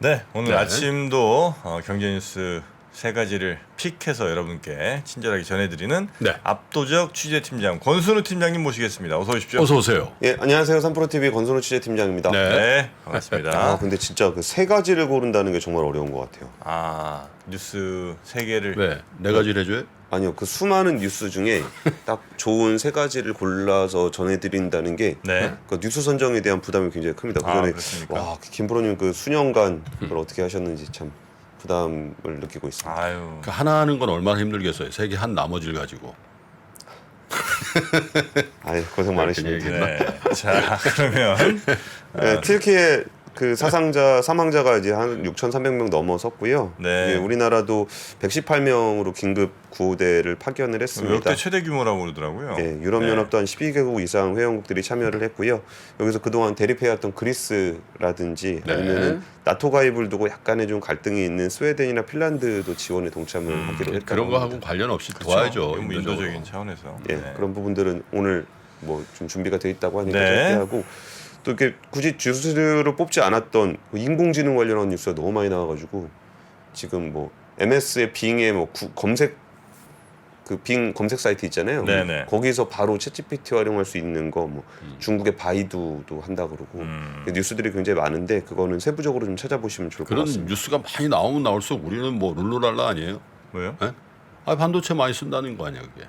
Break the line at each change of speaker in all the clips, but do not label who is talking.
네, 오늘
네.
아침도 경제뉴스 세 가지를 픽해서 여러분께 친절하게 전해드리는
네.
압도적 취재팀장 권순우 팀장님 모시겠습니다. 어서 오십시오.
어서 오세요.
예, 안녕하세요. 3프로TV 권순우 취재팀장입니다.
네.
네, 반갑습니다.
근데 진짜 그 세 가지를 고른다는 게 정말 어려운 것 같아요.
뉴스 세 개를
왜? 네 가지를 해줘요?
아니요, 그 수많은 뉴스 중에 딱 좋은 세 가지를 골라서 전해드린다는 게
네.
그 뉴스 선정에 대한 부담이 굉장히 큽니다. 그 전에
그렇습니까?
와, 김프로님 그 수년간 그걸 어떻게 하셨는지 참 부담을 느끼고 있습니다.
아유,
그 하나 하는 건 얼마나 힘들겠어요. 세 개 한 나머지를 가지고.
아이, 고생 많으십니다.
얘기했나?
네. 자, 그러면
네, 튀르키예 그 사망자가 이제 한 6,300명 넘어섰고요.
네.
예, 우리나라도 118명으로 긴급 구호대를 파견을 했습니다.
역대 최대 규모라고 그러더라고요.
예, 유럽연합도 한 12개국 이상 회원국들이 참여를 했고요. 여기서 그동안 대립해왔던 그리스라든지
네.
아니면은 나토 가입을 두고 약간의 좀 갈등이 있는 스웨덴이나 핀란드도 지원에 동참을 하기로 했다고
그런 거 하고
합니다.
관련 없이
그렇죠.
도와야죠.
이건 뭐
인도적으로.
인도적인 차원에서.
예,
네.
그런 부분들은 오늘 뭐 좀 준비가 돼 있다고 하니까
네.
짧게 하고 또 이렇게 굳이 뉴스로 뽑지 않았던 인공지능 관련한 뉴스가 너무 많이 나와가지고 지금 뭐 MS의 빙의 뭐 검색 그 빙 검색 사이트 있잖아요.
네네.
거기서 바로 챗GPT 활용할 수 있는 거 뭐 중국의 바이두도 한다 그러고 뉴스들이 굉장히 많은데 그거는 세부적으로 좀 찾아보시면 좋을 것
그런
같습니다.
뉴스가 많이 나오면 나올수록 우리는 뭐 룰루랄라 아니에요?
뭐요?
예? 반도체 많이 쓴다는 거 아니야 그게?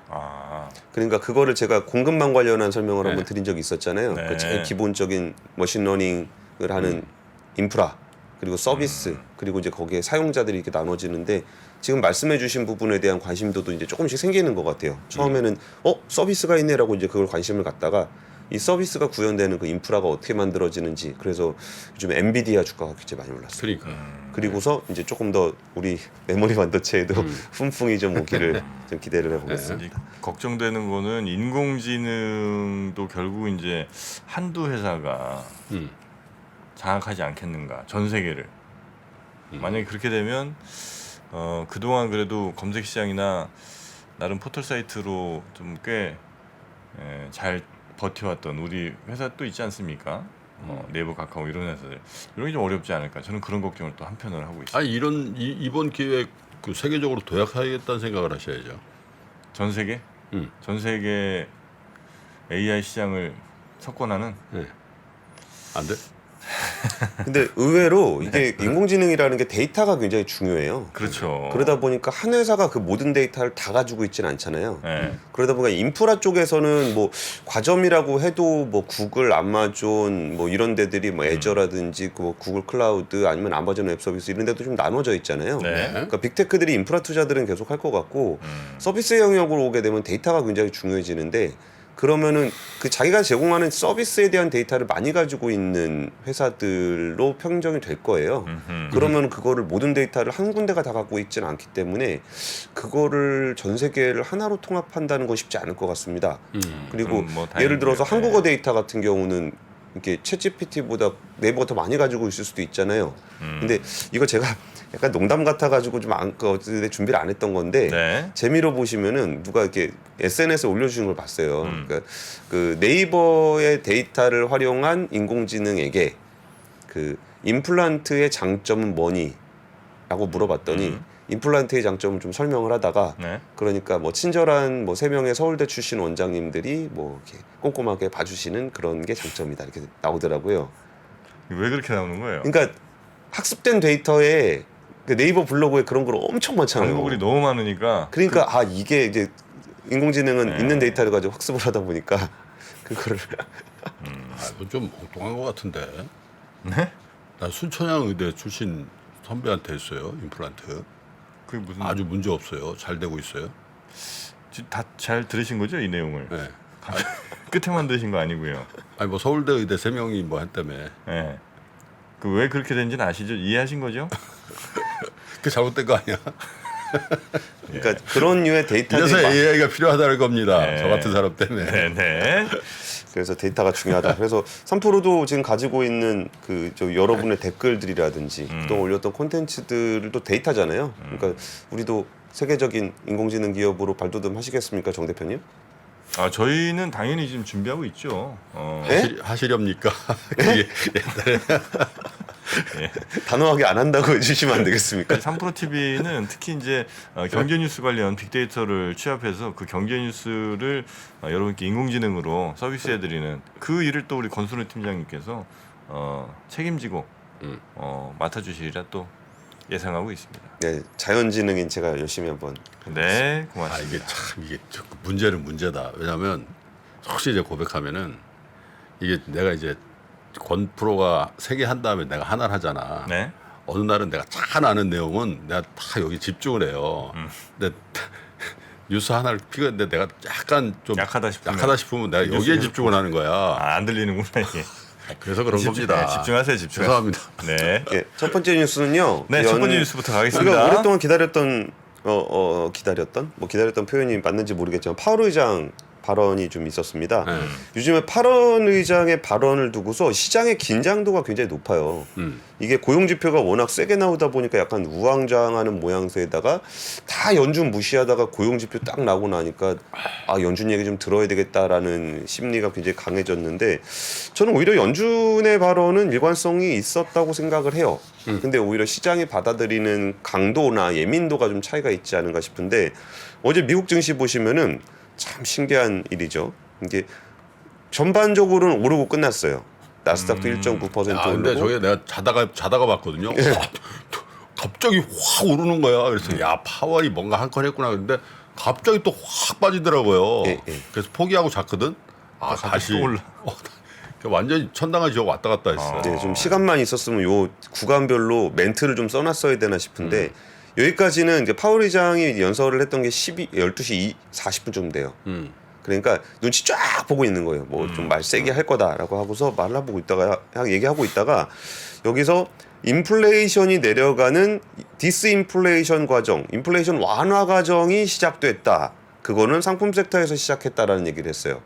그러니까 그거를 제가 공급망 관련한 설명을
네.
한번 드린 적이 있었잖아요.
네.
그 제일 기본적인 머신러닝을 하는 인프라 그리고 서비스 그리고 이제 거기에 사용자들이 이렇게 나눠지는데 지금 말씀해주신 부분에 대한 관심도도 이제 조금씩 생기는 것 같아요. 처음에는 서비스가 있네라고 이제 그걸 관심을 갖다가 이 서비스가 구현되는 그 인프라가 어떻게 만들어지는지 그래서 요즘 엔비디아 주가가 굉장히 많이 올랐어요.
그러니까.
그리고서 이제 조금 더 우리 메모리 반도체에도 훈풍이 좀 오기를 좀 기대를 해보겠습니다.
이제 걱정되는 거는 인공지능도 결국 이제 한두 회사가 장악하지 않겠는가 전 세계를. 만약에 그렇게 되면 그동안 그래도 검색 시장이나 나름 포털 사이트로 좀 꽤 잘 버텨왔던 우리 회사 또 있지 않습니까? 네이버, 카카오 이런 회사들 이런 게 좀 어렵지 않을까? 저는 그런 걱정을 또 한편으로 하고 있습니다.
아니 이번 기회에 그 세계적으로 도약하겠다는 생각을 하셔야죠.
전 세계? 전 세계 AI 시장을 석권하는?
네. 안 돼?
근데 의외로 이게 인공지능이라는 게 데이터가 굉장히 중요해요.
그렇죠.
그러다 보니까 한 회사가 그 모든 데이터를 다 가지고 있지는 않잖아요.
네.
그러다 보니까 인프라 쪽에서는 뭐 과점이라고 해도 뭐 구글, 아마존 뭐 이런 데들이 뭐 애저라든지 뭐 구글 클라우드 아니면 아마존 웹 서비스 이런 데도 좀 나눠져 있잖아요.
네.
그러니까 빅테크들이 인프라 투자들은 계속 할 것 같고 서비스 영역으로 오게 되면 데이터가 굉장히 중요해지는데 그러면은 그 자기가 제공하는 서비스에 대한 데이터를 많이 가지고 있는 회사들로 평정이 될 거예요. 그러면 그거를 모든 데이터를 한 군데가 다 갖고 있지는 않기 때문에 그거를 전 세계를 하나로 통합한다는 건 쉽지 않을 것 같습니다. 그리고
그럼 뭐
예를 들어서
다행이고요.
한국어 데이터 같은 경우는 이렇게 챗GPT보다 네이버가 더 많이 가지고 있을 수도 있잖아요. 근데 이거 제가 약간 농담 같아가지고 좀 어쨌든 준비를 안 했던 건데
네.
재미로 보시면은 누가 이렇게 SNS에 올려주신 걸 봤어요. 그러니까 그 네이버의 데이터를 활용한 인공지능에게 그 임플란트의 장점은 뭐니?라고 물어봤더니 임플란트의 장점을 좀 설명을 하다가
네.
그러니까 뭐 친절한 뭐 3명의 서울대 출신 원장님들이 뭐 이렇게 꼼꼼하게 봐주시는 그런 게 장점이다 이렇게 나오더라고요.
왜 그렇게 나오는 거예요?
그러니까 학습된 데이터에 그 네이버 블로그에 그런 걸 엄청 많잖아요.
광고글이 너무 많으니까
그러니까 이게 이제 인공지능은
네.
있는 데이터를 가지고 학습을 하다 보니까 그거를
이거 좀 엉뚱한 것 같은데.
네?
나 순천향 의대 출신 선배한테 했어요. 임플란트.
그게 무슨
아주 문제 없어요. 잘 되고 있어요.
다 잘 들으신 거죠 이 내용을?
네.
끝에만 들으신 거 아니고요.
아니 뭐 서울대 의대 3명이 뭐 했다며.
네. 그 왜 그렇게 된지는 아시죠? 이해하신 거죠?
그 잘못된 거 아니야?
그러니까 그런 류의 데이터들이
이래서 AI가 필요하다는 겁니다.
네.
저 같은 사람 때문에.
네네.
그래서 데이터가 중요하다. 그래서 3프로도 지금 가지고 있는 그 여러분의 댓글들이라든지 그동안 올렸던 콘텐츠들도 데이터잖아요. 그러니까 우리도 세계적인 인공지능 기업으로 발돋움 하시겠습니까, 정 대표님?
저희는 당연히 지금 준비하고 있죠.
네?
하시렵니까? 그게 옛날에
예.
단호하게 안 한다고 해주시면 안 되겠습니까?
3프로 TV는 특히 이제 경제 뉴스 관련 빅데이터를 취합해서 그 경제 뉴스를 여러분께 인공지능으로 서비스해드리는 그 일을 또 우리 권순우 팀장님께서 책임지고 맡아주시리라 또 예상하고 있습니다.
네, 자연지능인 제가 열심히 한번.
네,
아
고맙습니다.
이게 참 이게 문제는 문제다. 왜냐하면 혹시 이제 고백하면은 이게 내가 이제 권 프로가 3개 한 다음에 내가 하나를 하잖아.
네.
어느 날은 내가 잘 아는 내용은 내가 다 여기 집중을 해요. 근데 뉴스 하나를 피했는데 내가 약간 좀
약하다 싶으면
내가 여기에
뉴스를
집중을 하는 거야.
안 들리는구나 이게.
그래서 그런 겁니다.
네, 집중하세요, 집중.
죄송합니다.
네.
예, 첫 번째 뉴스는요.
네, 첫 번째 뉴스부터
우리가
가겠습니다.
오랫동안 기다렸던 기다렸던 표현이 맞는지 모르겠지만 파월 의장 발언이 좀 있었습니다. 요즘에 파월 의장의 발언을 두고서 시장의 긴장도가 굉장히 높아요. 이게 고용 지표가 워낙 세게 나오다 보니까 약간 우왕좌왕하는 모양새에다가 다 연준 무시하다가 고용 지표 딱 나오고 나니까 아 연준 얘기 좀 들어야 되겠다라는 심리가 굉장히 강해졌는데 저는 오히려 연준의 발언은 일관성이 있었다고 생각을 해요. 근데 오히려 시장이 받아들이는 강도나 예민도가 좀 차이가 있지 않은가 싶은데 어제 미국 증시 보시면은 참 신기한 일이죠. 이게 전반적으로는 오르고 끝났어요. 나스닥도 1.9%
아, 근데
오르고.
저게 내가 자다가 봤거든요. 갑자기 확 오르는 거야. 그래서 야 파월이 뭔가 한 건 했구나. 근데 갑자기 또 확 빠지더라고요.
예.
그래서 포기하고 잤거든. 아 다시
또 올라.
완전히 천당을 지옥 왔다 갔다 했어.
네, 좀 시간만 있었으면 요 구간별로 멘트를 좀 써놨어야 되나 싶은데 여기까지는 이제 파월 의장이 연설을 했던 게 12시 40분쯤 돼요. 그러니까 눈치 쫙 보고 있는 거예요. 뭐 좀 말 세게 할 거다라고 하고서 말라보고 있다가 얘기하고 있다가 여기서 인플레이션이 내려가는 디스인플레이션 과정, 인플레이션 완화 과정이 시작됐다. 그거는 상품 섹터에서 시작했다라는 얘기를 했어요.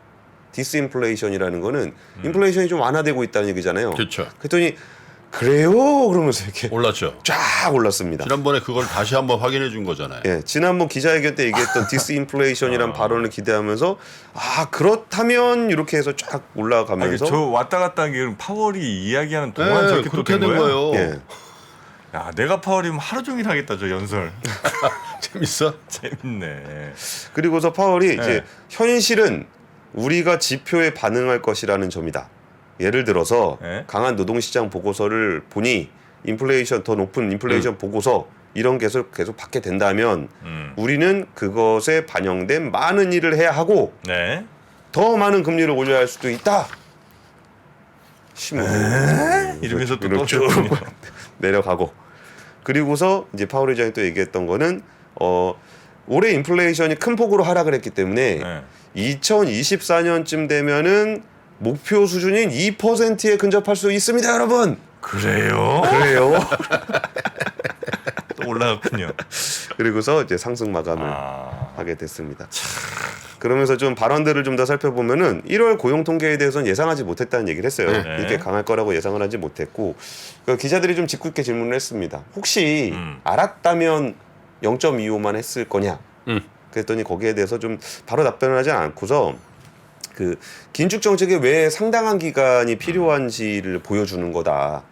디스인플레이션이라는 거는 인플레이션이 좀 완화되고 있다는 얘기잖아요.
그렇죠.
그랬더니 그래요? 그러면서 이렇게
올랐죠.
쫙 올랐습니다.
지난번에 그걸 다시 한번 확인해 준 거잖아요.
예, 지난번 기자회견 때 얘기했던 디스인플레이션이란 발언을 기대하면서 아 그렇다면 이렇게 해서 쫙
아니,
올라가면서
저 왔다 갔다 하는 게 파월이 이야기하는 동안
네,
저렇게 또
그렇게
된
된
거예요?
거예요.
예,
야, 내가 파월이면 하루 종일 하겠다 저 연설.
재밌어?
재밌네.
그리고서 파월이
네.
이제 현실은 우리가 지표에 반응할 것이라는 점이다. 예를 들어서
네.
강한 노동시장 보고서를 보니 인플레이션 더 높은 인플레이션 보고서 이런 게 계속 받게 된다면 우리는 그것에 반영된 많은 일을 해야 하고
네.
더 많은 금리를 올려야 할 수도 있다.
이러면서 또
이렇게 쭉
떴거든요.
내려가고 그리고서 이제 파월 의장이 또 얘기했던 거는 올해 인플레이션이 큰 폭으로 하락을 했기 때문에
네.
2024년쯤 되면은 목표 수준인 2%에 근접할 수 있습니다, 여러분.
그래요?
그래요.
또 올라갔군요.
그리고서 이제 상승 마감을
아.
하게 됐습니다. 그러면서 좀 발언들을 좀 더 살펴보면은 1월 고용 통계에 대해서는 예상하지 못했다는 얘기를 했어요.
네.
이렇게 강할 거라고 예상을 하지 못했고 그 기자들이 좀 짓궂게 질문을 했습니다. 혹시 알았다면 0.25만 했을 거냐? 그랬더니 거기에 대해서 좀 바로 답변을 하지 않고서 그 긴축 정책에 왜 상당한 기간이 필요한지를 보여주는 거다.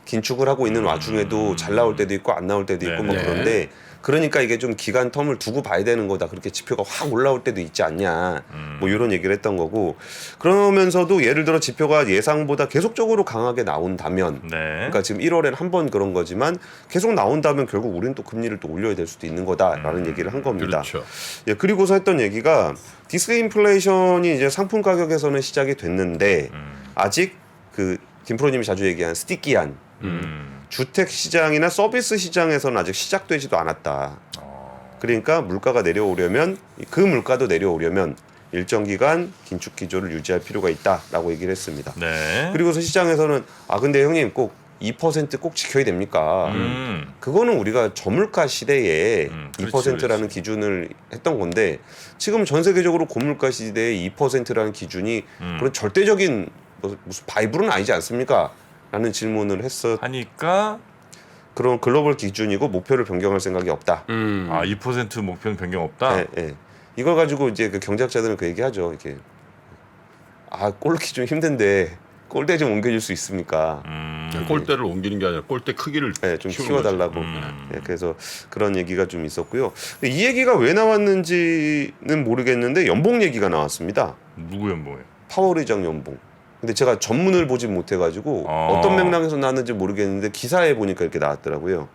긴축을 하고 있는 와중에도 잘 나올 때도 있고 안 나올 때도 있고 뭐
네.
그런데 그러니까 이게 좀 기간 텀을 두고 봐야 되는 거다. 그렇게 지표가 확 올라올 때도 있지 않냐. 뭐 이런 얘기를 했던 거고 그러면서도 예를 들어 지표가 예상보다 계속적으로 강하게 나온다면
네.
그러니까 지금 1월엔 한 번 그런 거지만 계속 나온다면 결국 우리는 또 금리를 또 올려야 될 수도 있는 거다라는 얘기를 한 겁니다.
그렇죠.
예, 그리고서 했던 얘기가 디스인플레이션이 이제 상품 가격에서는 시작이 됐는데 아직 그 김프로님이 자주 얘기한 스티키한 주택 시장이나 서비스 시장에서는 아직 시작되지도 않았다. 그러니까 물가가 내려오려면 그 물가도 내려오려면 일정 기간 긴축 기조를 유지할 필요가 있다라고 얘기를 했습니다.
네.
그리고서 시장에서는 아 근데 형님 꼭 2% 꼭 지켜야 됩니까? 그거는 우리가 저물가 시대에
그렇지,
2%라는 기준을 했던 건데 지금 전 세계적으로 고물가 시대에 2%라는 기준이 그런 절대적인 무슨 바이블은 아니지 않습니까? 라는 질문을 했어.
하니까
그런 글로벌 기준이고 목표를 변경할 생각이 없다.
아, 2% 목표는 변경 없다.
예, 예. 이걸 가지고 이제 그 경제학자들은 그 얘기하죠. 이렇게 아 꼴르기 좀 힘든데 골대 좀 옮겨줄 수 있습니까?
골대를 옮기는 게 아니라 골대 크기를
네, 좀
키우는
키워달라고.
거지.
네, 그래서 그런 얘기가 좀 있었고요. 근데 이 얘기가 왜 나왔는지는 모르겠는데 연봉 얘기가 나왔습니다.
누구 연봉이에요?
파월 의장 연봉. 근데 제가 전문을 보지 못해가지고
아.
어떤 맥락에서 나왔는지 모르겠는데 기사에 보니까 이렇게 나왔더라고요.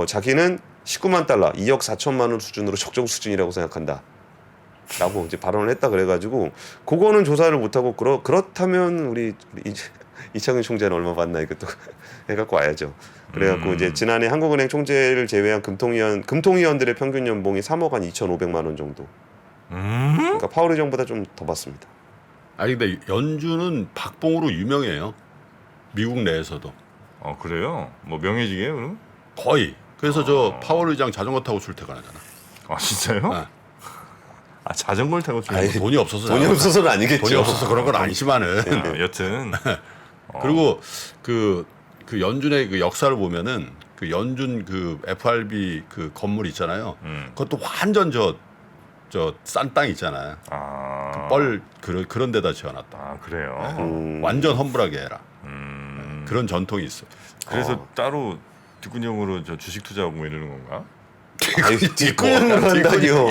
자기는 19만 달러, 2억 4천만 원 수준으로 적정 수준이라고 생각한다. 라고 이제 발언을 했다 그래가지고 그거는 조사를 못하고 그렇다면 우리 이창용 총재는 얼마 받나 이것도 해갖고 와야죠. 그래갖고 이제 지난해 한국은행 총재를 제외한 금통위원들의 평균 연봉이 3억 한 2,500만 원 정도. 그러니까 파월 의장보다 좀 더 받습니다.
아니 근데 연준은 박봉으로 유명해요. 미국 내에서도
그래요? 뭐 명예직이에요 그럼?
거의. 그래서 저 파월 의장 자전거 타고 출퇴근하잖아.
아 진짜요?
네.
아 자전거를 타고 좀.
아이,
돈이 없어서
돈이 없어서는 아니겠죠.
돈이 없어서 그런 건 아니지만은.
여튼
그리고 그 연준의 그 역사를 보면은 그 연준 그 FRB 그 건물 있잖아요. 그것도 완전 저 싼 땅 있잖아요. 그런 데다 지어놨다.
아 그래요.
완전 험불하게 해라. 그런 전통이 있어.
그래서 따로 뒷구녕으로 저 주식 투자하고 뭐 이러는 건가?
아유, 뒷구녕으로 한다니요.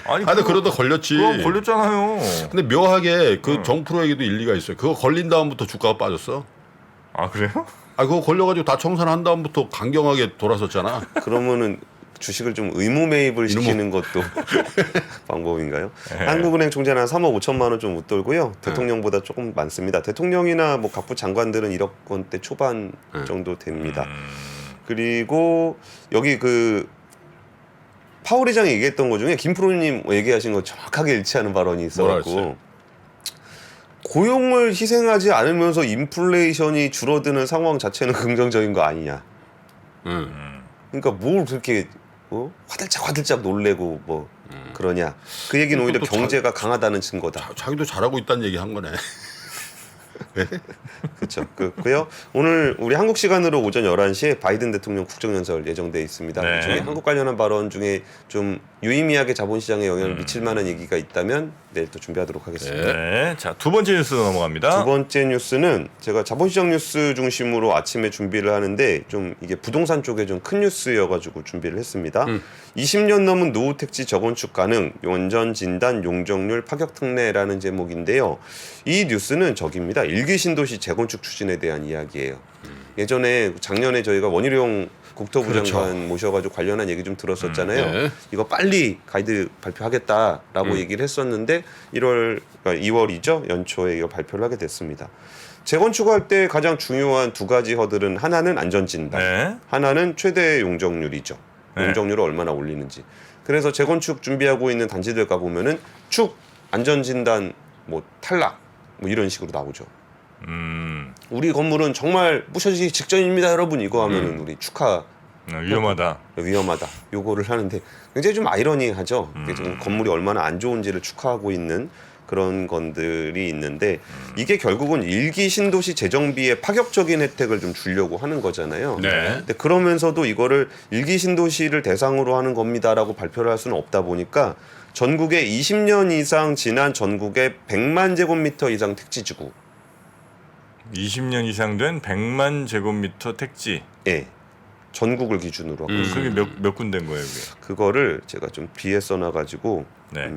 아니
근데 그러다 걸렸지.
그거 걸렸잖아요.
근데 묘하게 그 정프로에게도 일리가 있어요. 그거 걸린 다음부터 주가가 빠졌어.
아 그래요?
아 그거 걸려가지고 다 청산한 다음부터 강경하게 돌아섰잖아.
그러면은 주식을 좀 의무 매입을 시키는 것도 방법인가요? 한국은행 총재는 한 3억 5천만 원 좀 웃돌고요. 대통령보다 조금 많습니다. 대통령이나 뭐 각부 장관들은 1억 원대 초반 정도 됩니다. 그리고 여기 그 파월 의장이 얘기했던 것 중에 김프로님 얘기하신 거 정확하게 일치하는 발언이 있어갖고 고용을 희생하지 않으면서 인플레이션이 줄어드는 상황 자체는 긍정적인 거 아니냐. 그러니까 뭘 그렇게 화들짝 놀래고 뭐 그러냐. 그 얘기는 오히려 경제가 강하다는 증거다.
자기도 잘하고 있다는 얘기 한 거네.
그렇죠. 그고요. 오늘 우리 한국 시간으로 오전 11시에 바이든 대통령 국정연설 예정돼 있습니다.
네.
중에 한국 관련한 발언 중에 좀 유의미하게 자본시장에 영향을 미칠 만한 얘기가 있다면 내일 또 준비하도록 하겠습니다.
네. 자, 두 번째 뉴스로 넘어갑니다.
두 번째 뉴스는 제가 자본시장 뉴스 중심으로 아침에 준비를 하는데 좀 이게 부동산 쪽에 좀 큰 뉴스여가지고 준비를 했습니다. 20년 넘은 노후 택지 재건축 가능, 원전 진단, 용적률 파격 특례라는 제목인데요. 이 뉴스는 저기입니다. 일기 신도시 재건축 추진에 대한 이야기예요. 예전에 작년에 저희가 원희룡 국토부
그렇죠.
장관 모셔가지고 관련한 얘기 좀 들었었잖아요.
네.
이거 빨리 가이드 발표하겠다라고 얘기를 했었는데 2월이죠. 연초에 이거 발표를 하게 됐습니다. 재건축할 때 가장 중요한 두 가지 허들은 하나는 안전진단,
네.
하나는 최대 용적률이죠.
네.
용적률을 얼마나 올리는지. 그래서 재건축 준비하고 있는 단지들 가보면은 축 안전진단 뭐 탈락 뭐 이런 식으로 나오죠. 우리 건물은 정말 부셔지기 직전입니다, 여러분. 이거 하면은 우리 축하
위험하다.
위험하다. 요거를 하는데 굉장히 좀 아이러니하죠. 지금 건물이 얼마나 안 좋은지를 축하하고 있는 그런 건들이 있는데 이게 결국은 일기 신도시 재정비에 파격적인 혜택을 좀 주려고 하는 거잖아요.
네.
근데 그러면서도 이거를 일기 신도시를 대상으로 하는 겁니다라고 발표를 할 수는 없다 보니까 전국에 20년 이상 지난 전국에 100만 제곱미터 이상 택지지구
20년 이상 된 100만 제곱미터 택지.
예. 전국을 기준으로 하고
그게 몇 군데인 거예요, 그게?
그거를 제가 좀 비에 써놔가지고
네.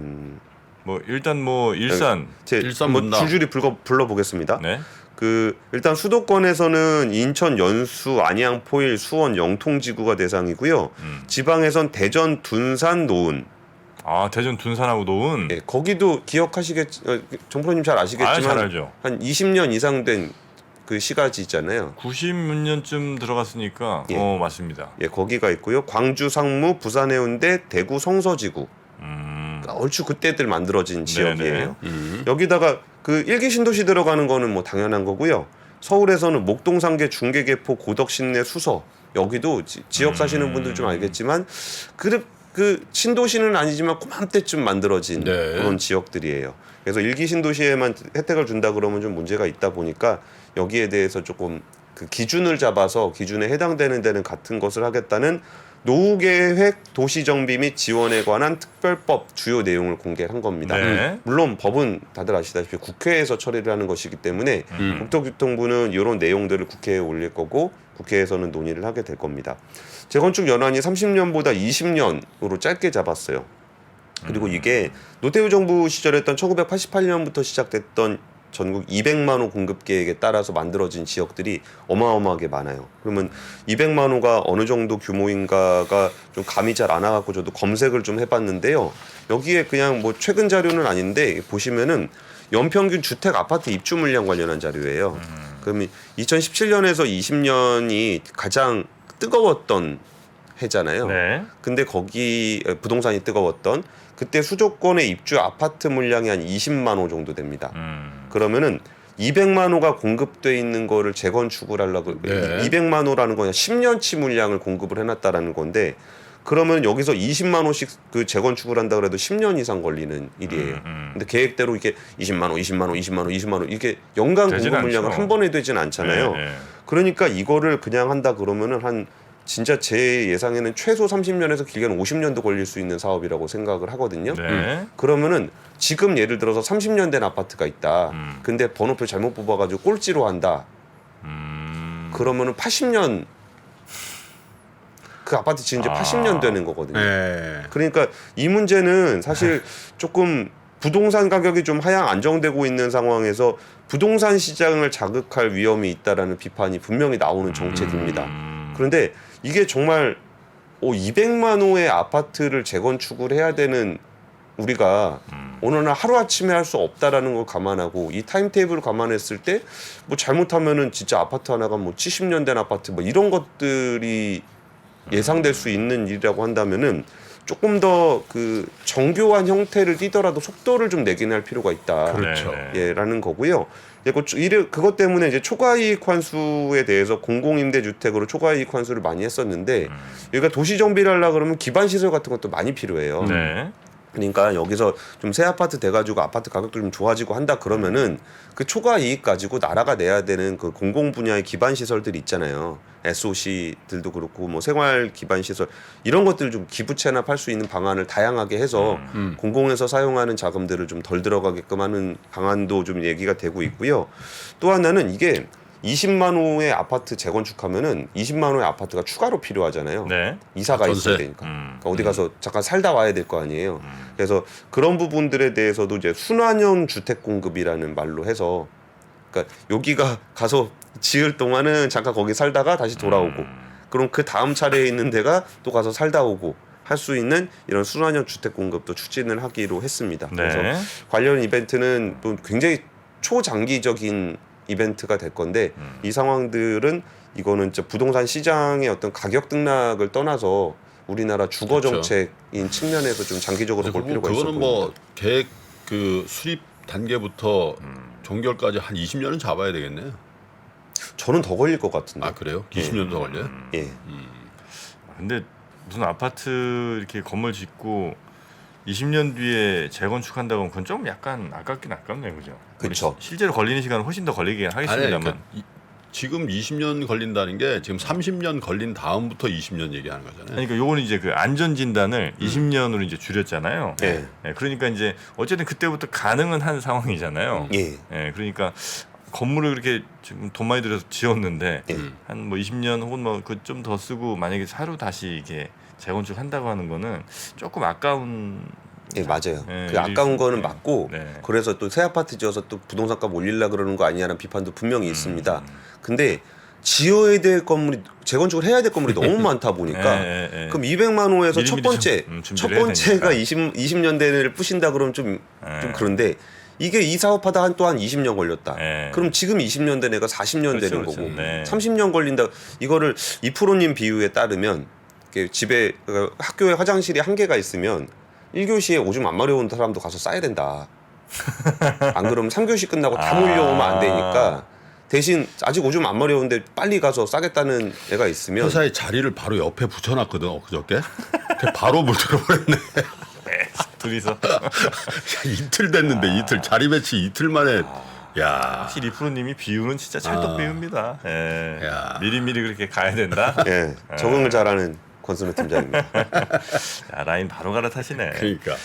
뭐 일단 뭐 일산.
제
일산
뭐
분당.
줄줄이 불러보겠습니다.
네.
그 일단 수도권에서는 인천, 연수, 안양, 포일, 수원, 영통지구가 대상이고요. 지방에선 대전, 둔산, 노은.
아 대전 둔산하고 노은.
예, 거기도 정프로님 잘 아시겠지만
잘 알죠.
한 20년 이상 된 그 시가지 있잖아요.
90년쯤 들어갔으니까
예.
맞습니다.
예, 거기가 있고요. 광주, 상무, 부산, 해운대, 대구, 성서지구. 그러니까 얼추 그때들 만들어진 지역이에요. 여기다가 그 일기 신도시 들어가는 거는 뭐 당연한 거고요. 서울에서는 목동상계, 중계개포, 고덕, 신내, 수서 여기도 지역 사시는 분들 좀 알겠지만 그 신도시는 아니지만 그맘때쯤 만들어진
네.
그런 지역들이에요. 그래서 일기 신도시에만 혜택을 준다 그러면 좀 문제가 있다 보니까 여기에 대해서 조금 그 기준을 잡아서 기준에 해당되는 데는 같은 것을 하겠다는 노후계획 도시정비 및 지원에 관한 특별법 주요 내용을 공개한 겁니다.
네.
물론 법은 다들 아시다시피 국회에서 처리를 하는 것이기 때문에 국토교통부는 이런 내용들을 국회에 올릴 거고 국회에서는 논의를 하게 될 겁니다. 재건축 연한이 30년보다 20년으로 짧게 잡았어요. 그리고 이게 노태우 정부 시절이었던 1988년부터 시작됐던 전국 200만 호 공급 계획에 따라서 만들어진 지역들이 어마어마하게 많아요. 그러면 200만 호가 어느 정도 규모인가가 좀 감이 잘 안 와갖고 저도 검색을 좀 해봤는데요. 여기에 그냥 뭐 최근 자료는 아닌데 보시면은 연평균 주택 아파트 입주 물량 관련한 자료예요. 그러면 2017년에서 20년이 가장 뜨거웠던 해잖아요.
네.
근데 거기 부동산이 뜨거웠던 그때 수도권의 입주 아파트 물량이 한 20만 호 정도 됩니다. 그러면은 200만 호가 공급돼 있는 거를 재건축을 하려고
네.
200만 호라는 건 10년치 물량을 공급을 해놨다라는 건데 그러면 여기서 20만 호씩 그 재건축을 한다 그래도 10년 이상 걸리는 일이에요. 근데 계획대로 이게 20만 호, 20만 호, 20만 호, 20만 호 이게 연간
되진
공급 물량을
않죠.
한 번에 되진 않잖아요.
네, 네.
그러니까 이거를 그냥 한다 그러면은 한 진짜 제 예상에는 최소 30년에서 길게는 50년도 걸릴 수 있는 사업이라고 생각을 하거든요.
네.
그러면은 지금 예를 들어서 30년 된 아파트가 있다. 근데 번호표 잘못 뽑아가지고 꼴찌로 한다. 그러면은 80년 그 아파트 지은 지 80년 되는 거거든요.
네.
그러니까 이 문제는 사실 조금 부동산 가격이 좀 하향 안정되고 있는 상황에서 부동산 시장을 자극할 위험이 있다라는 비판이 분명히 나오는 정책입니다. 그런데 이게 정말 200만 호의 아파트를 재건축을 해야 되는 우리가 어느 날 하루아침에 할 수 없다라는 걸 감안하고 이 타임테이블을 감안했을 때 뭐 잘못하면은 진짜 아파트 하나가 뭐 70년 된 아파트 뭐 이런 것들이 예상될 수 있는 일이라고 한다면은 조금 더 그 정교한 형태를 띠더라도 속도를 좀 내긴 할 필요가 있다.
그렇죠.
네.
예, 라는 거고요. 그것 때문에 이제 초과이익 환수에 대해서 공공임대주택으로 초과이익 환수를 많이 했었는데 여기가 도시 정비를 하려고 그러면 기반 시설 같은 것도 많이 필요해요.
네.
그러니까 여기서 좀 새 아파트 돼가지고 아파트 가격도 좀 좋아지고 한다 그러면은 그 초과 이익 가지고 나라가 내야 되는 그 공공 분야의 기반 시설들 있잖아요. SOC들도 그렇고 뭐 생활 기반 시설 이런 것들을 좀 기부 체납할 수 있는 방안을 다양하게 해서 공공에서 사용하는 자금들을 좀 덜 들어가게끔 하는 방안도 좀 얘기가 되고 있고요. 또 하나는 이게 20만 호의 아파트 재건축하면은 20만 호의 아파트가 추가로 필요하잖아요.
네.
이사가
전세.
있어야 되니까. 그러니까 어디 가서 잠깐 살다 와야 될 거 아니에요. 그래서 그런 부분들에 대해서도 이제 순환형 주택 공급이라는 말로 해서 그러니까 여기가 가서 지을 동안은 잠깐 거기 살다가 다시 돌아오고 그럼 그 다음 차례에 있는 데가 또 가서 살다 오고 할 수 있는 이런 순환형 주택 공급도 추진을 하기로 했습니다.
네.
그래서 관련 이벤트는 또 굉장히 초장기적인 이벤트가 될 건데 이 상황들은 이거는 진짜 부동산 시장의 어떤 가격 등락을 떠나서 우리나라 주거
그렇죠.
정책인 측면에서 좀 장기적으로 볼 필요가 있어
그거는
보입니다.
뭐 계획 그 수립 단계부터 종결까지 한 20년은 잡아야 되겠네요.
저는 더 걸릴 것 같은데.
아 그래요? 20년 더 걸려요?
예.
근데 무슨 아파트 이렇게 건물 짓고 20년 뒤에 재건축한다고 하면 그건 좀 약간 아깝긴 아깝네요, 그죠?
그쵸.
실제로 걸리는 시간은 훨씬 더 걸리긴
아니,
하겠습니다만.
그러니까 지금 20년 걸린다는 게 지금 30년 걸린 다음부터 20년 얘기하는 거잖아요.
그러니까 요거는 이제 그 안전 진단을 20년으로 이제 줄였잖아요.
예.
예, 그러니까 이제 어쨌든 그때부터 가능은 한 상황이잖아요.
예.
예, 그러니까 건물을 그렇게 지금 돈 많이 들여서 지었는데
예.
한 뭐 20년 혹은 뭐 그 좀 더 쓰고 만약에 하루 다시 이게 재건축 한다고 하는 거는 조금 아까운.
예, 맞아요.
예,
그 아까운 거는
네.
맞고
네.
그래서 또 새 아파트 지어서 또 부동산값 올리려 그러는 거 아니냐는 비판도 분명히 있습니다. 근데 지어야 될 건물이 재건축을 해야 될 건물이 너무 많다 보니까
예.
그럼 200만 호에서
미리미리
첫 번째
좀,
첫
준비를 해야
번째가
되니까.
20년 대를 부신다 그러면 좀 그런데 이게 이 사업하다 한 또한 20년 걸렸다.
예.
그럼 지금 20년 된 애가 40년
그렇죠,
되는
그렇죠.
거고
네.
30년 걸린다. 이거를 이프로님 비유에 따르면 이렇게 집에 학교에 화장실이 한 개가 있으면 1교시에 오줌 안 마려운 사람도 가서 싸야 된다. 안 그러면 3교시 끝나고 다 몰려오면 안 되니까 대신 아직 오줌 안 마려운데 빨리 가서 싸겠다는 애가 있으면
회사에 자리를 바로 옆에 붙여놨거든 엊그저께. 바로 물 들어버렸네.
둘이서
이틀 됐는데 이틀 자리 배치 이틀 만에. 야.
확실히 리프로님이 비유는 진짜 찰떡 비유입니다. 예.
야.
미리미리 그렇게 가야 된다.
예, 적응을 잘하는 권순우 팀장입니다.
야, 라인 바로 갈아타시네.
그러니까.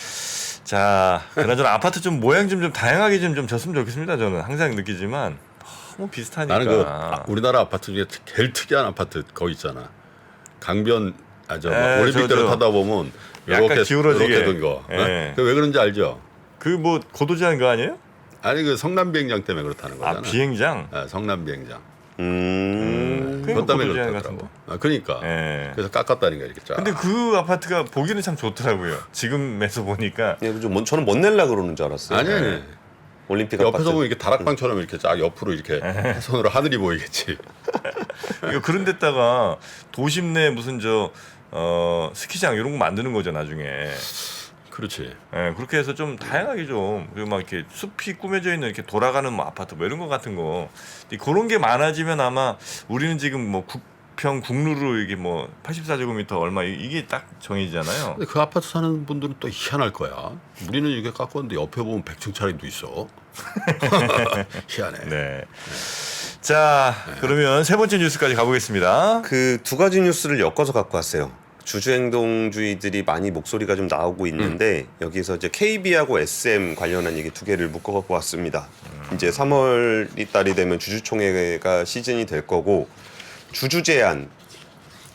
자, 그나저나 아파트 좀 모양 좀 다양하게 좀 졌으면 좋겠습니다. 저는 항상 느끼지만 너무 비슷하니까.
나는 우리나라 아파트 중에 제일 특이한 아파트 거기 있잖아. 강변
네,
올림픽대로 타다 보면
약간
이렇게
기울어지게.
이렇게 된 거.
네.
왜 그런지 알죠?
그 뭐 고도제한 거 아니에요?
아니 그 성남 비행장 때문에 그렇다는 거잖아.
아, 비행장.
성남 비행장.
그러니까
그것 때문에
고도제한
그렇더라고. 그러니까.
예.
그래서 깎았다니까 이렇게 쫙.
근데 그 아파트가 보기는 참 좋더라고요. 지금에서 보니까.
예, 저는 못 낼라 그러는 줄 알았어요.
아니.
올림픽
옆에서
아파트.
보면 이렇게 다락방처럼 이렇게 쫙 옆으로 이렇게 손으로 하늘이 보이겠지.
이거 그런 데다가 도심 내 무슨 스키장 이런 거 만드는 거죠 나중에.
그렇지.
예, 그렇게 해서 좀 다양하게 좀 그리고 막 이렇게 숲이 꾸며져 있는 이렇게 돌아가는 뭐 아파트 뭐 이런 거 같은 거 그런 게 많아지면 아마 우리는 지금 뭐 국평 국루로 이게 뭐 84제곱미터 얼마 이게 딱 정해지잖아요.
근데 그 아파트 사는 분들은 또 희한할 거야. 우리는 이게 깎았는데 옆에 보면 100층 차림도 있어. 희한해.
네. 자, 그러면 세 번째 뉴스까지 가보겠습니다.
그 두 가지 뉴스를 엮어서 갖고 왔어요. 주주행동주의들이 많이 목소리가 좀 나오고 있는데 여기서 이제 KB하고 SM 관련한 얘기 두 개를 묶어 갖고 왔습니다. 이제 3월이 달이 되면 주주총회가 시즌이 될 거고 주주 제한을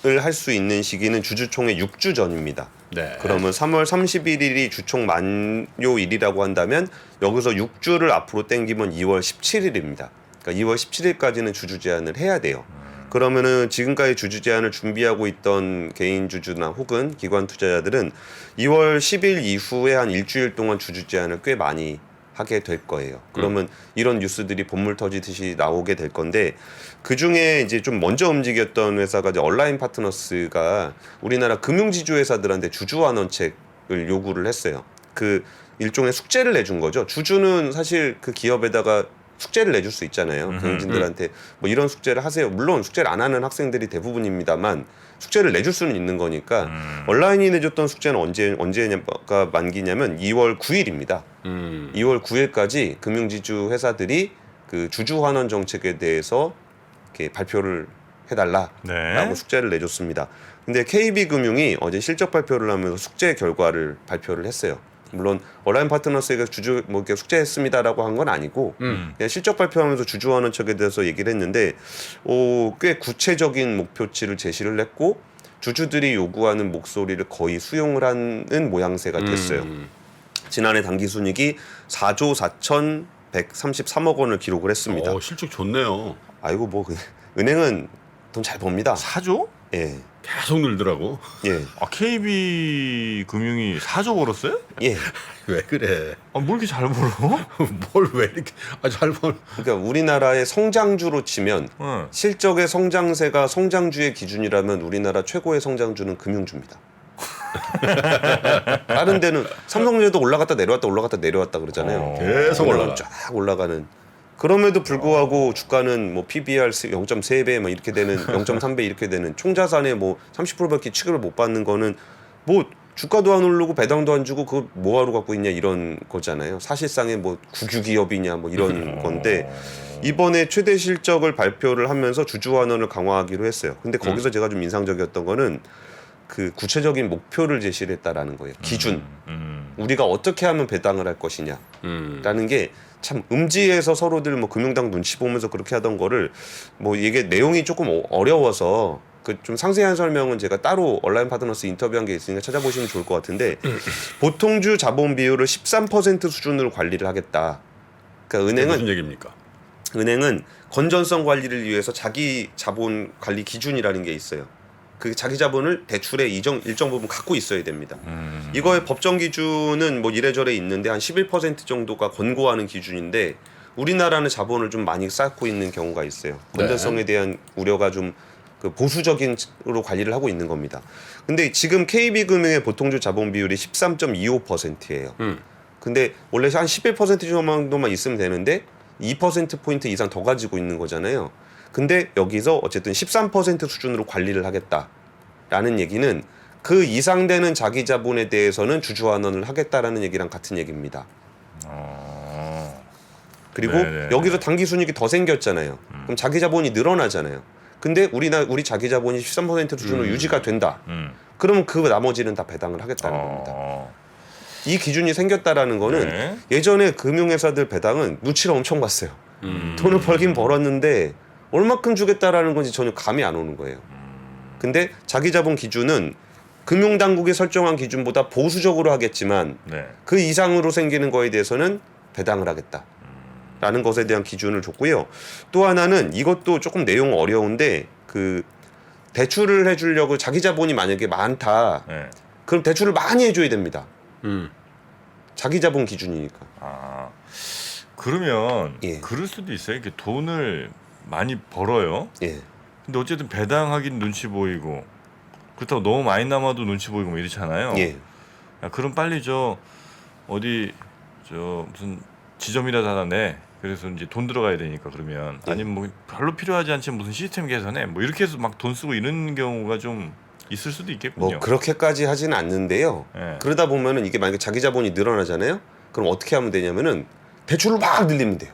할 수 있는 시기는 주주총회 6주 전입니다.
네.
그러면 3월 31일이 주총 만료일이라고 한다면 여기서 6주를 앞으로 땡기면 2월 17일입니다. 그러니까 2월 17일까지는 주주 제한을 해야 돼요. 그러면은 지금까지 주주 제한을 준비하고 있던 개인 주주나 혹은 기관 투자자들은 2월 10일 이후에 한 일주일 동안 주주 제한을 꽤 많이 하게 될 거예요. 그러면 이런 뉴스들이 본물 터지듯이 나오게 될 건데 그 중에 이제 좀 먼저 움직였던 회사가 이제 얼라인 파트너스가 우리나라 금융지주 회사들한테 주주 환원책을 요구를 했어요. 그 일종의 숙제를 내준 거죠. 주주는 사실 그 기업에다가 숙제를 내줄 수 있잖아요. 경영진들한테 뭐 이런 숙제를 하세요. 물론 숙제를 안 하는 학생들이 대부분입니다만 숙제를 내줄 수는 있는 거니까 온라인이 내줬던 숙제는 언제가 만기냐면 2월 9일입니다. 2월 9일까지 금융지주 회사들이 그 주주 환원 정책에 대해서 이렇게 발표를 해달라라고
네.
숙제를 내줬습니다. 근데 KB금융이 어제 실적 발표를 하면서 숙제 결과를 발표를 했어요. 물론 얼라인 파트너스가 주주 뭐 이렇게 숙제했습니다라고 한 건 아니고 그냥 실적 발표하면서 주주 환원책에 대해서 얘기를 했는데 꽤 구체적인 목표치를 제시를 했고 주주들이 요구하는 목소리를 거의 수용을 하는 모양새가 됐어요. 지난해 당기순이익이 4조 4,133억 원을 기록을 했습니다.
실적 좋네요.
아이고 뭐 은행은 돈 잘 법니다.
4조?
예.
계속 늘더라고.
예.
아, KB 금융이 4조 벌었어요?
예.
왜 그래?
아, 뭘 이렇게 잘 벌어?
뭘 왜 이렇게 잘 벌?
그러니까 우리나라의 성장주로 치면
응.
실적의 성장세가 성장주의 기준이라면 우리나라 최고의 성장주는 금융주입니다. 다른 데는 삼성전자도 올라갔다 내려왔다 올라갔다 내려왔다 그러잖아요.
계속 올라가.
쫙 올라가는. 그럼에도 불구하고 주가는 뭐 PBR 0.3배 막 이렇게 되는 0.3배 이렇게 되는 총자산의 뭐 30%밖에 취급을 못 받는 거는 뭐 주가도 안 오르고 배당도 안 주고 그거 뭐하러 갖고 있냐 이런 거잖아요. 사실상의 뭐 국유 기업이냐 뭐 이런 건데 이번에 최대 실적을 발표를 하면서 주주 환원을 강화하기로 했어요. 근데 거기서 제가 좀 인상적이었던 거는 그 구체적인 목표를 제시를 했다라는 거예요. 기준. 우리가 어떻게 하면 배당을 할 것이냐라는 게 참 음지에서 서로들 뭐 금융당 눈치 보면서 그렇게 하던 거를 뭐 이게 내용이 조금 어려워서 그 좀 상세한 설명은 제가 따로 온라인 파트너스 인터뷰한 게 있으니까 찾아보시면 좋을 것 같은데 보통주 자본 비율을 13% 수준으로 관리를 하겠다. 그러니까
무슨 얘기입니까?
은행은 건전성 관리를 위해서 자기 자본 관리 기준이라는 게 있어요. 그 자기 자본을 대출의 일정 부분 갖고 있어야 됩니다. 이거의 법정 기준은 뭐 이래저래 있는데 한 11% 정도가 권고하는 기준인데 우리나라는 자본을 좀 많이 쌓고 있는 경우가 있어요. 건전성에 대한 우려가 좀 그 보수적인으로 관리를 하고 있는 겁니다. 근데 지금 KB금융의 보통주 자본 비율이 13.25%예요. 근데 원래 한 11% 정도만 있으면 되는데 2%포인트 이상 더 가지고 있는 거잖아요. 근데 여기서 어쨌든 13% 수준으로 관리를 하겠다라는 얘기는 그 이상 되는 자기 자본에 대해서는 주주 환원을 하겠다라는 얘기랑 같은 얘기입니다. 그리고
네네.
여기서 당기 순이익이 더 생겼잖아요. 그럼 자기 자본이 늘어나잖아요. 근데 우리 자기 자본이 13% 수준으로 유지가 된다. 그러면 그 나머지는 다 배당을 하겠다는 겁니다. 이 기준이 생겼다라는 거는
네.
예전에 금융회사들 배당은 눈치를 엄청 봤어요. 돈을 벌긴 벌었는데 얼마큼 주겠다라는 건지 전혀 감이 안 오는 거예요. 근데 자기 자본 기준은 금융당국이 설정한 기준보다 보수적으로 하겠지만
네.
그 이상으로 생기는 거에 대해서는 배당을 하겠다. 라는 것에 대한 기준을 줬고요. 또 하나는 이것도 조금 내용 어려운데 그 대출을 해주려고 자기 자본이 만약에 많다.
네.
그럼 대출을 많이 해줘야 됩니다.
음.
자기 자본 기준이니까.
아 그러면
예.
그럴 수도 있어요. 이렇게 돈을 많이 벌어요.
예.
근데 어쨌든 배당하긴 눈치 보이고 그렇다고 너무 많이 남아도 눈치 보이고 뭐 이렇잖아요.
예.
야, 그럼 빨리 어디 무슨 지점이라도 하나 내. 그래서 이제 돈 들어가야 되니까 그러면
예.
아니면 뭐 별로 필요하지 않지만 무슨 시스템 개선해 뭐 이렇게 해서 막 돈 쓰고 이런 경우가 좀 있을 수도 있겠군요.
뭐 그렇게까지 하지는 않는데요.
예.
그러다 보면은 이게 만약에 자기 자본이 늘어나잖아요. 그럼 어떻게 하면 되냐면은 대출을 막 늘리면 돼요.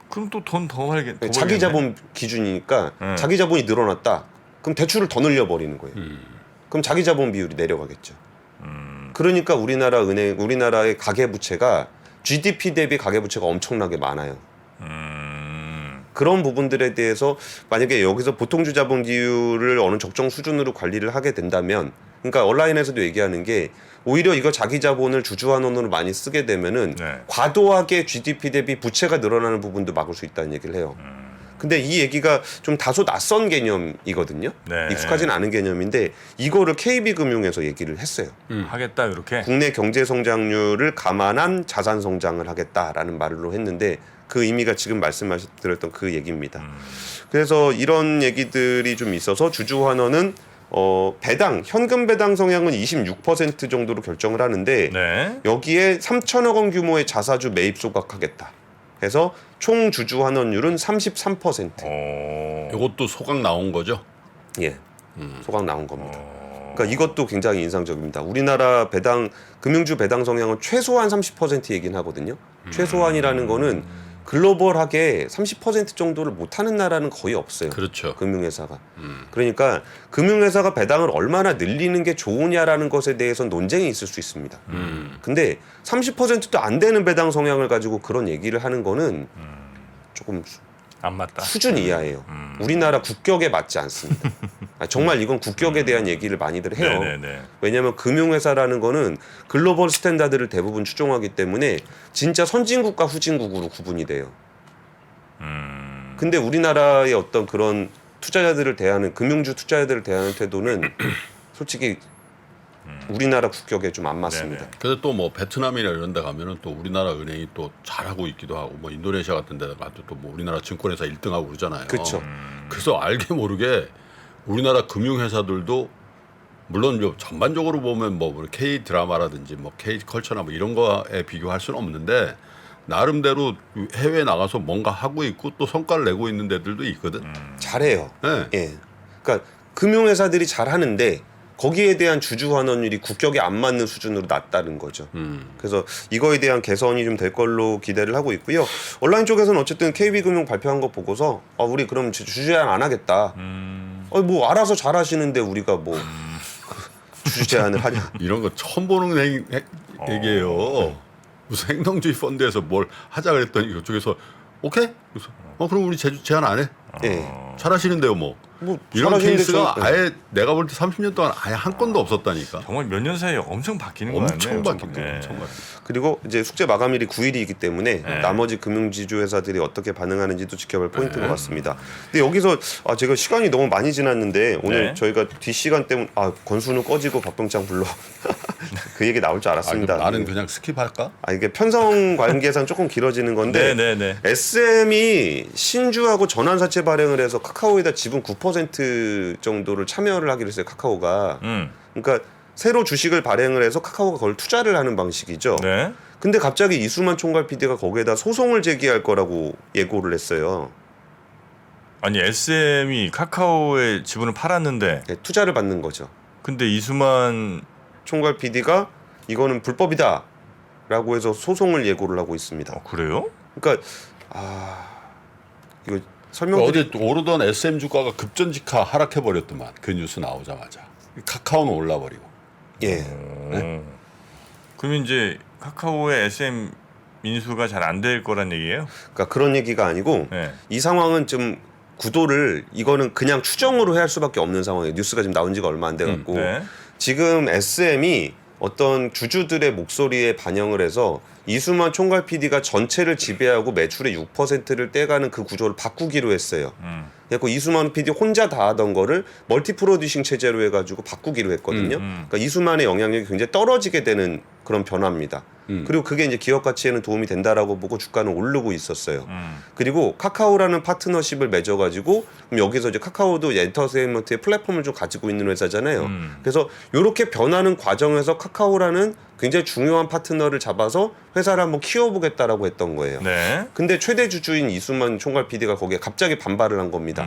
그럼 또 돈 더 벌겠. 더
자기
벌겠네.
자본 기준이니까
네.
자기 자본이 늘어났다. 그럼 대출을 더 늘려 버리는 거예요. 그럼 자기 자본 비율이 내려가겠죠. 그러니까 우리나라의 가계 부채가 GDP 대비 가계 부채가 엄청나게 많아요. 그런 부분들에 대해서 만약에 여기서 보통주 자본 비율을 어느 적정 수준으로 관리를 하게 된다면, 그러니까 온라인에서도 얘기하는 게 오히려 이거 자기 자본을 주주환원으로 많이 쓰게 되면은
네.
과도하게 GDP 대비 부채가 늘어나는 부분도 막을 수 있다는 얘기를 해요. 근데 이 얘기가 좀 다소 낯선 개념이거든요.
네.
익숙하진 않은 개념인데 이거를 KB금융에서 얘기를 했어요.
하겠다 이렇게.
국내 경제 성장률을 감안한 자산 성장을 하겠다라는 말로 했는데 그 의미가 지금 말씀드렸던 그 얘기입니다. 그래서 이런 얘기들이 좀 있어서 주주환원은 현금 배당 성향은 26% 정도로 결정을 하는데
네.
여기에 3천억 원 규모의 자사주 매입 소각하겠다. 해서 총 주주 환원율은 33%.
이것도 소각 나온 거죠?
예. 소각 나온 겁니다. 그러니까 이것도 굉장히 인상적입니다. 우리나라 금융주 배당 성향은 최소한 30% 얘기는 하거든요. 최소한이라는 거는 글로벌하게 30% 정도를 못하는 나라는 거의 없어요.
그렇죠.
금융회사가. 그러니까 금융회사가 배당을 얼마나 늘리는 게 좋으냐라는 것에 대해서 논쟁이 있을 수 있습니다. 근데 30%도 안 되는 배당 성향을 가지고 그런 얘기를 하는 거는 조금
안 맞다.
수준 이하예요. 우리나라 국격에 맞지 않습니다. 정말 이건 국격에 대한 얘기를 많이들 해요.
네네네.
왜냐하면 금융회사라는 거는 글로벌 스탠다드를 대부분 추종하기 때문에 진짜 선진국과 후진국으로 구분이 돼요. 근데 우리나라의 어떤 그런 금융주 투자자들을 대하는 태도는 솔직히 우리나라 국격에 좀 안 맞습니다.
네네.
근데 또 뭐 베트남이나 이런 데 가면은 또 우리나라 은행이 또 잘하고 있기도 하고 뭐 인도네시아 같은 데 가도 또 뭐 우리나라 증권회사 1등하고 그러잖아요.
그렇죠.
그래서 알게 모르게 우리나라 금융회사들도 물론 좀 전반적으로 보면 뭐 K 드라마라든지 뭐 K 컬처나 뭐 이런 거에 비교할 수는 없는데 나름대로 해외에 나가서 뭔가 하고 있고 또 성과를 내고 있는 데들도 있거든.
잘해요.
네.
예. 그러니까 금융회사들이 잘하는데 거기에 대한 주주 환원율이 국격에 안 맞는 수준으로 낮다는 거죠. 그래서 이거에 대한 개선이 좀 될 걸로 기대를 하고 있고요. 온라인 쪽에서는 어쨌든 KB금융 발표한 거 보고서 우리 그럼 주주 제한 안 하겠다. 뭐 알아서 잘하시는데 우리가 뭐 주주 제한을 하냐?
이런 거 처음 보는 얘기예요. 무슨 행동주의 펀드에서 뭘 하자 그랬더니 이쪽에서 오케이? 그래서 그럼 우리 제한 안 해.
예.
잘하시는데요, 뭐. 이런
잘하시는데
케이스가
좀-
아예 내가 볼 때 30년 동안 아예 한 건도 없었다니까.
정말 몇 년 사이에 엄청 바뀌는 거
엄청
같네요.
바뀐 거예요.
네.
엄청 바뀐
그리고 이제 숙제 마감일이 9일이기 때문에
네.
나머지 금융지주 회사들이 어떻게 반응하는지도 지켜볼 포인트인 것 같습니다. 근데 여기서 제가 시간이 너무 많이 지났는데 오늘
네.
저희가 뒷시간 때문에 권수는 꺼지고 박병창 불러 그 얘기 나올 줄 알았습니다.
나는 그냥 스킵할까?
이게 편성 관계상 조금 길어지는 건데
네네네.
SM이 신주하고 전환사채 발행을 해서 카카오에다 지분 9% 정도를 참여를 하기로 했어요. 카카오가. 그러니까 새로 주식을 발행을 해서 카카오가 그걸 투자를 하는 방식이죠.
네.
근데 갑자기 이수만 총괄 PD가 거기에다 소송을 제기할 거라고 예고를 했어요.
아니 SM이 카카오의 지분을 팔았는데
네, 투자를 받는 거죠.
근데 이수만
총괄 PD가 이거는 불법이다라고 해서 소송을 예고를 하고 있습니다.
그래요?
그러니까 이거 설명드릴
어제 오르던 SM 주가가 급전직하 하락해 버렸더만 그 뉴스 나오자마자 카카오는 올라버리고.
예.
그러면 이제 카카오의 SM 인수가 잘 안 될 거란 얘기예요?
그러니까 그런 얘기가 아니고
네.
이 상황은 좀 구도를 이거는 그냥 추정으로 해야 할 수밖에 없는 상황이에요. 뉴스가 지금 나온 지가 얼마 안 돼 갖고
네.
지금 SM이 어떤 주주들의 목소리에 반영을 해서 이수만 총괄 PD가 전체를 지배하고 매출의 6%를 떼가는 그 구조를 바꾸기로 했어요. 그래서 이수만 PD 혼자 다 하던 거를 멀티 프로듀싱 체제로 해가지고 바꾸기로 했거든요. 그러니까 이수만의 영향력이 굉장히 떨어지게 되는 그런 변화입니다. 그리고 그게 이제 기업 가치에는 도움이 된다라고 보고 주가는 오르고 있었어요. 그리고 카카오라는 파트너십을 맺어가지고 그럼 여기서 이제 카카오도 엔터테인먼트의 플랫폼을 좀 가지고 있는 회사잖아요. 그래서 이렇게 변하는 과정에서 카카오라는 굉장히 중요한 파트너를 잡아서 회사를 한번 키워보겠다라고 했던 거예요.
네.
근데 최대 주주인 이수만 총괄 PD가 거기에 갑자기 반발을 한 겁니다.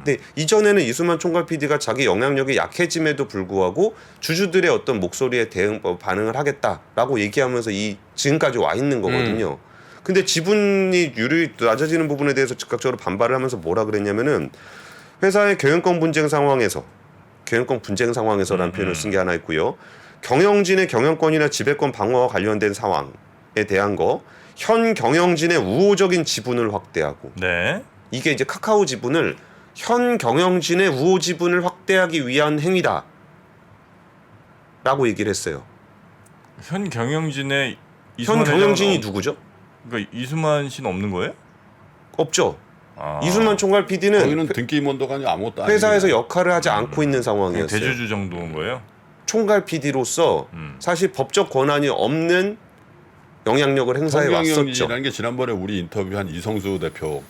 근데 이전에는 이수만 총괄 PD가 자기 영향력이 약해짐에도 불구하고 주주들의 어떤 목소리에 반응을 하겠다라고 얘기하면서 이 지금까지 와 있는 거거든요. 근데 지분이 낮아지는 부분에 대해서 즉각적으로 반발을 하면서 뭐라 그랬냐면은 회사의 경영권 분쟁 상황에서라는 표현을 쓴 게 하나 있고요. 경영진의 경영권이나 지배권 방어와 관련된 상황에 대한 거, 현 경영진의 우호적인 지분을 확대하고,
네.
이게 이제 카카오 지분을 현 경영진의 우호 지분을 확대하기 위한 행위다 라고 얘기를 했어요.
현 경영진의
현 경영진이 누구죠?
그러니까 이수만 씨는 없는 거예요?
없죠.
아.
이수만 총괄 PD는
거기는 등기 임원도가 아무것도 아니고
회사에서 역할을 하지 않고 있는 상황이었어요.
대주주 정도인 거예요?
총괄 PD로서 사실 법적 권한이 없는 영향력을 행사해 왔었죠.
경영진이라는 게 지난번에 우리 인터뷰한 이성수 대표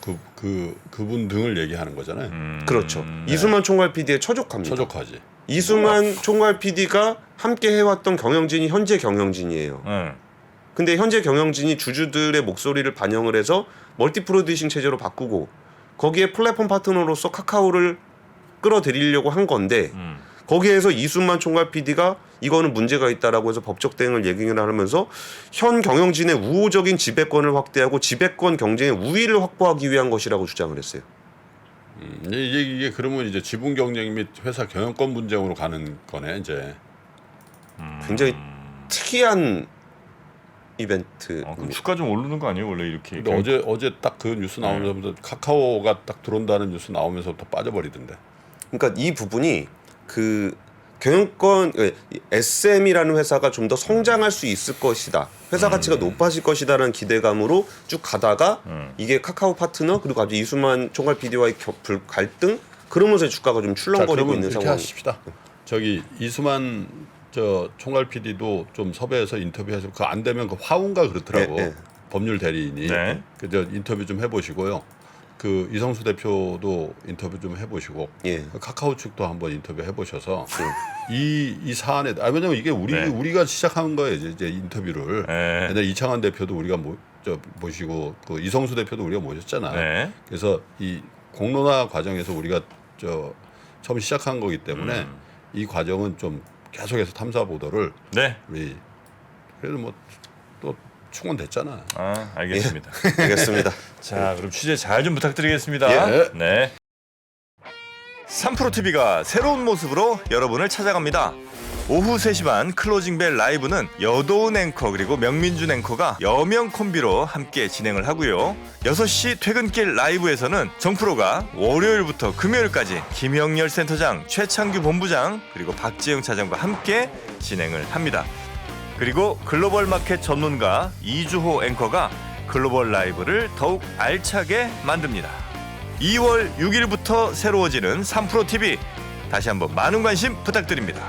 그분 등을 얘기하는 거잖아요.
그렇죠. 이수만 총괄 PD에 처족합니다.
처족하지.
이수만 총괄 PD가 함께 해왔던 경영진이 현재 경영진이에요. 근데 현재 경영진이 주주들의 목소리를 반영을 해서 멀티 프로듀싱 체제로 바꾸고 거기에 플랫폼 파트너로서 카카오를 끌어들이려고 한 건데 거기에서 이수만 총괄 PD가 이거는 문제가 있다라고 해서 법적 대응을 얘기를 하면서 현 경영진의 우호적인 지배권을 확대하고 지배권 경쟁의 우위를 확보하기 위한 것이라고 주장을 했어요.
이게 그러면 이제 지분 경쟁 및 회사 경영권 분쟁으로 가는 거네 이제.
굉장히 특이한 이벤트.
그럼 주가 좀 오르는 거 아니에요? 원래 이렇게.
근데 어제 딱 그 뉴스 나오면서부터 카카오가 딱 들어온다는 뉴스 나오면서부터 빠져버리던데.
그러니까 이 부분이 그 경영권 SM이라는 회사가 좀 더 성장할 수 있을 것이다. 회사 가치가 높아질 것이다라는 기대감으로 쭉 가다가 이게 카카오 파트너 그리고 갑자기 이수만 총괄 PD와의 갈등 그러면서 주가가 좀 출렁거리고 있는
이렇게
상황.
하십시다. 저기 이수만 총괄 PD도 좀 섭외해서 인터뷰해서 그거 안 되면 그 화운가 그렇더라고.
네.
법률 대리인이.
네.
그저 인터뷰 좀 해보시고요. 그 이성수 대표도 인터뷰 좀 해보시고
예.
카카오 측도 한번 인터뷰 해보셔서 이 사안에 왜냐면 이게
네.
우리가 시작한 거예요 이제 인터뷰를.
네.
옛날에 이창환 대표도 우리가 모시고 그 이성수 대표도 우리가 모셨잖아.
네.
그래서 이 공론화 과정에서 우리가 처음 시작한 거기 때문에 이 과정은 좀 계속해서 탐사 보도를
네.
우리 그래도 뭐 또 충원됐잖아.
알겠습니다.
알겠습니다.
자, 그럼 취재 잘 좀 부탁드리겠습니다.
예.
네. 3프로TV가 새로운 모습으로 여러분을 찾아갑니다. 오후 3시 반 클로징벨 라이브는 여도은 앵커 그리고 명민준 앵커가 여명 콤비로 함께 진행을 하고요. 6시 퇴근길 라이브에서는 정프로가 월요일부터 금요일까지 김영렬 센터장, 최창규 본부장 그리고 박지영 차장과 함께 진행을 합니다. 그리고 글로벌 마켓 전문가 이주호 앵커가 글로벌 라이브를 더욱 알차게 만듭니다. 2월 6일부터 새로워지는 3프로TV 다시 한번 많은 관심 부탁드립니다.